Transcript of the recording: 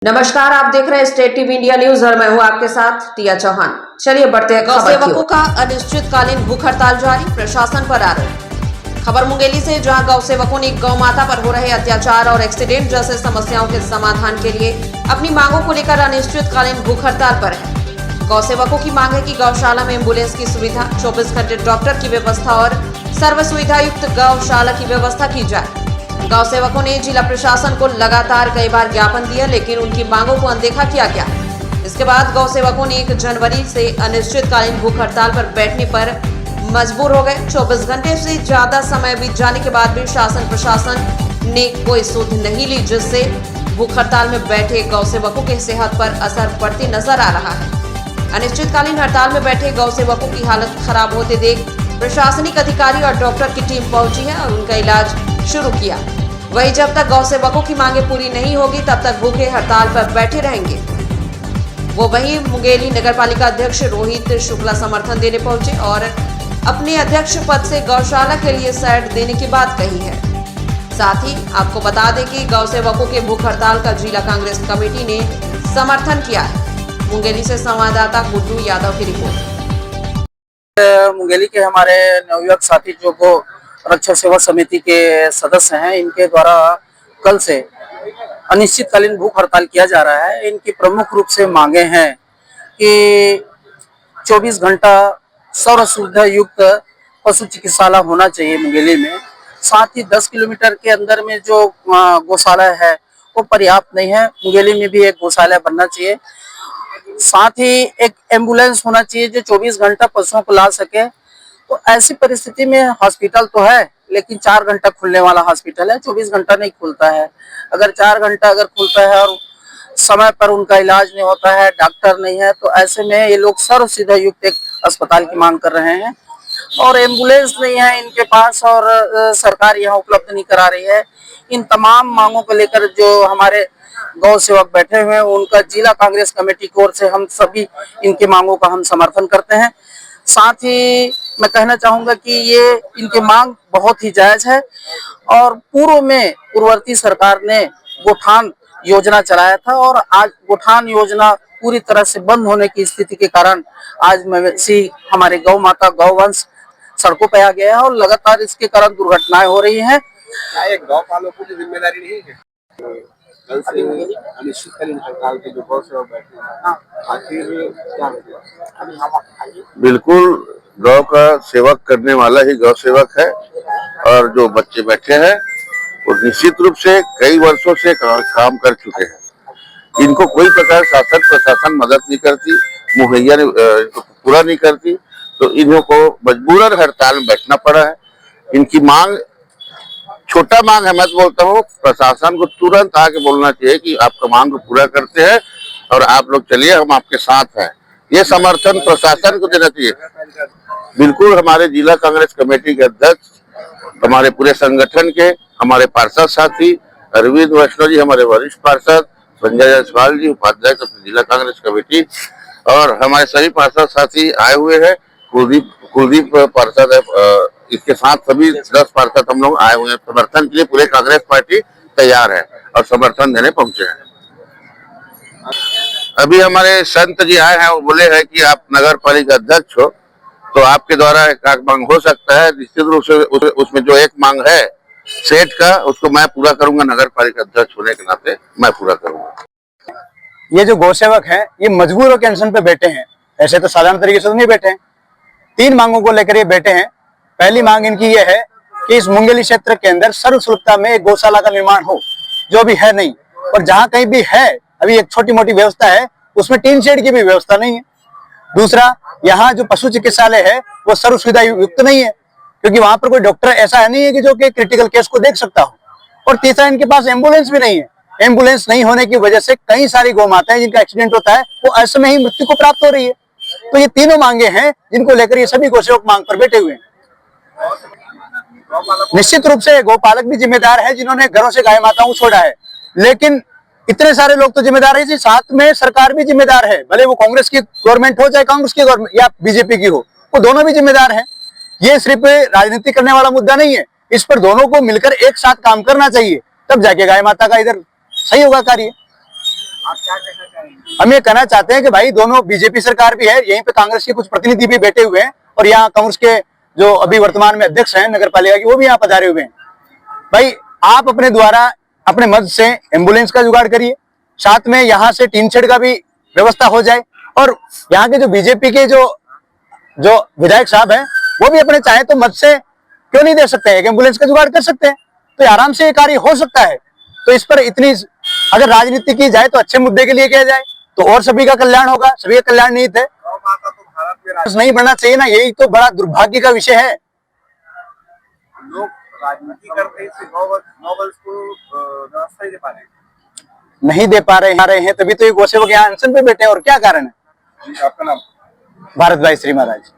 नमस्कार, आप देख रहे हैं स्टेट टीवी इंडिया न्यूज और मैं हूं आपके साथ टिया चौहान। चलिए बढ़ते हैं खबर की ओर। गौसेवकों का अनिश्चितकालीन भूख हड़ताल जारी, प्रशासन पर आरोप। खबर मुंगेली से, जहां गौसेवकों ने गौ माता पर हो रहे अत्याचार और एक्सीडेंट जैसे समस्याओं के समाधान के लिए अपनी मांगों को लेकर अनिश्चितकालीन भूख हड़ताल पर है। गौसेवकों की मांग है कि गौशाला में एम्बुलेंस की सुविधा, 24 घंटे डॉक्टर की व्यवस्था और सर्व सुविधा युक्त गौशाला की व्यवस्था की जाए। गांव सेवकों ने जिला प्रशासन को लगातार कई बार ज्ञापन दिया, लेकिन उनकी मांगों को अनदेखा किया गया। इसके बाद गौ सेवकों ने 1 जनवरी से अनिश्चितकालीन भूख हड़ताल पर बैठने पर मजबूर हो गए। 24 घंटे से ज्यादा समय बीत जाने के बाद भी शासन प्रशासन ने कोई सुध नहीं ली, जिससे भूख हड़ताल में बैठे गौ सेवकों के सेहत पर असर पड़ती नजर आ रहा है। अनिश्चितकालीन हड़ताल में बैठे गौ सेवकों की हालत खराब होते देख प्रशासनिक अधिकारी और डॉक्टर की टीम पहुंची है और उनका इलाज शुरू किया। वहीं जब तक गौ सेवकों की मांगे पूरी नहीं होगी तब तक भूखे हड़ताल पर बैठे रहेंगे। वो वहीं मुंगेली नगरपालिका अध्यक्ष रोहित शुक्ला समर्थन देने पहुंचे और अपने अध्यक्ष पद से गौशाला के लिए साइड देने की बात कही है। साथ ही आपको बता दें कि गौ सेवकों के भूख हड़ताल का जिला कांग्रेस कमेटी ने समर्थन किया है। मुंगेली से संवाददाता गुड्डू यादव की रिपोर्ट। मुंगेली के हमारे नवयुवक साथी जो को रक्षा सेवा समिति के सदस्य हैं, इनके द्वारा कल से अनिश्चितकालीन भूख हड़ताल किया जा रहा है। इनकी प्रमुख रूप से मांगे हैं कि 24 घंटा सर्व सुविधा युक्त पशु चिकित्सालय होना चाहिए मुंगेली में। साथ ही 10 किलोमीटर के अंदर में जो गौशाला है वो पर्याप्त नहीं है। मुंगेली में भी एक गौशाला बनना चाहिए। साथ ही एक एम्बुलेंस होना चाहिए जो 24 घंटा पशुओं को ला सके। तो ऐसी परिस्थिति में हॉस्पिटल तो है, लेकिन 4 घंटा खुलने वाला हॉस्पिटल है, 24 घंटा नहीं खुलता है। अगर 4 घंटा अगर खुलता है और समय पर उनका इलाज नहीं होता है, डॉक्टर नहीं है, तो ऐसे में ये लोग सर्व सुविधा युक्त एक अस्पताल की मांग कर रहे हैं। और एम्बुलेंस नहीं है इनके पास और सरकार यहाँ उपलब्ध नहीं करा रही है। इन तमाम मांगों को लेकर जो हमारे गौ सेवक बैठे हुए हैं, उनका जिला कांग्रेस कमेटी की ओर से हम सभी इनके मांगों का हम समर्थन करते हैं। साथ ही मैं कहना चाहूंगा कि ये इनकी मांग बहुत ही जायज है। और पूर्व में पूर्ववर्ती सरकार ने गोठान योजना चलाया था और आज गोठान योजना पूरी तरह से बंद होने की स्थिति के कारण आज मवेशी हमारे गौ माता गौवंश सड़कों पे आ गया है और लगातार इसके कारण दुर्घटनाएं हो रही हैं। क्या एक गौ पालकों की जिम्मेदारी नहीं है? कल से अनिश्चितकालीन हड़ताल के जो गौ सेवक बैठे हैं, आखिर क्या होगा? बिल्कुल, गौ का सेवक करने वाला ही गौ सेवक है। और जो बच्चे बैठे हैं वो निश्चित रूप से कई वर्षों से काम कर चुके हैं। इनको कोई प्रकार शासन प्रशासन मदद नहीं करती, मुहैया इनको पूरा नहीं करती, तो इन्हों को मजबूरन हड़ताल में बैठना पड़ा है। इनकी मांग छोटा मांग है, मैं तो बोलता हूँ प्रशासन को तुरंत आके बोलना चाहिए कि आपका मांग को पूरा करते हैं और आप लोग चलिए, हम आपके साथ हैं। ये समर्थन प्रशासन को देना चाहिए। बिल्कुल, हमारे जिला कांग्रेस कमेटी के अध्यक्ष, हमारे पूरे संगठन के हमारे पार्षद साथी अरविंद वैष्णव जी, हमारे वरिष्ठ पार्षद संजय जायसवाल जी, उपाध्यक्ष जिला कांग्रेस कमेटी, और हमारे सभी पार्षद साथी आए हुए हैं। कुलदीप पार्षद है, इसके साथ सभी 10 पार्षद हम लोग आए हुए हैं। समर्थन के लिए पूरे कांग्रेस पार्टी तैयार है और समर्थन देने पहुंचे हैं। अभी हमारे संत जी आए हैं, वो बोले हैं कि आप नगर पालिका अध्यक्ष हो तो आपके द्वारा एक मांग हो सकता है। निश्चित रूप से उसमें जो एक मांग है सेठ का, उसको मैं पूरा करूंगा। नगर पालिका अध्यक्ष होने के नाते मैं पूरा करूंगा। ये जो गौ सेवक है ये मजबूर होकर अनशन पे बैठे हैं, ऐसे तो साधारण तरीके से तो नहीं बैठे हैं। 3 मांगों को लेकर ये बैठे हैं। पहली मांग इनकी ये है कि इस मुंगेली क्षेत्र के अंदर सर्व सुलभता में एक गौशाला का निर्माण हो, जो अभी है नहीं, और जहां कहीं भी है अभी एक छोटी मोटी व्यवस्था है, उसमें टीन शेड की भी व्यवस्था नहीं है। दूसरा, यहाँ जो पशु चिकित्सालय है वो सर्व सुविधा युक्त नहीं है, क्योंकि वहां पर कोई डॉक्टर ऐसा है नहीं है कि जो कि क्रिटिकल केस को देख सकता हो। और तीसरा, इनके पास एम्बुलेंस भी नहीं है। एम्बुलेंस नहीं होने की वजह से कई सारी गौ माताएं जिनका एक्सीडेंट होता है वो ऐसे में ही मृत्यु को प्राप्त हो रही है। तो ये तीनों मांगे हैं जिनको लेकर ये सभी गौसेवक मांग पर बैठे हुए हैं। निश्चित रूप से गौपालक भी जिम्मेदार है जिन्होंने घरों से गाय माताओं को छोड़ा है, लेकिन इतने सारे लोग तो जिम्मेदार है, साथ में सरकार भी जिम्मेदार है। भले वो कांग्रेस की गवर्नमेंट हो चाहे कांग्रेस की गवर्नमेंट या बीजेपी की हो, वो दोनों भी जिम्मेदार है। ये सिर्फ राजनीति करने वाला मुद्दा नहीं है, इस पर दोनों को मिलकर एक साथ काम करना चाहिए, तब जाके गाय माता का इधर सही होगा कार्य। आप क्या कहना चाहेंगे? हम ये कहना चाहते हैं कि भाई दोनों बीजेपी सरकार भी है, यहीं पे कांग्रेस के कुछ प्रतिनिधि भी बैठे हुए हैं और यहाँ कांग्रेस के जो अभी वर्तमान में अध्यक्ष हैं नगर पालिका की वो भी यहाँ पधारे हुए हैं। भाई आप अपने द्वारा अपने मद से एम्बुलेंस का जुगाड़ करिए, साथ में यहाँ से टीन शेड का भी व्यवस्था हो जाए और यहाँ के जो बीजेपी के जो विधायक साहब हैं वो भी अपने चाहे तो मद से क्यों नहीं दे सकते हैं, एक एम्बुलेंस का जुगाड़ कर सकते हैं, तो आराम से ये कार्य हो सकता है। तो इस पर इतनी अगर राजनीति की जाए तो अच्छे मुद्दे के लिए किया जाए तो और सभी का कल्याण होगा, सभी का कल्याण निहित है। गौ माता तो भारत में नहीं बढ़ना चाहिए ना, यही तो बड़ा दुर्भाग्य का विषय है। लोग राजनीति करते हैं, गौवंश को व्यवस्था ही दे पा रहे हैं। नहीं दे पा रहे हैं तभी तो ये गौसेवक यहाँ अनशन पे बैठे हैं, और क्या कारण है? आपका नाम? भारत भाई श्री महाराज।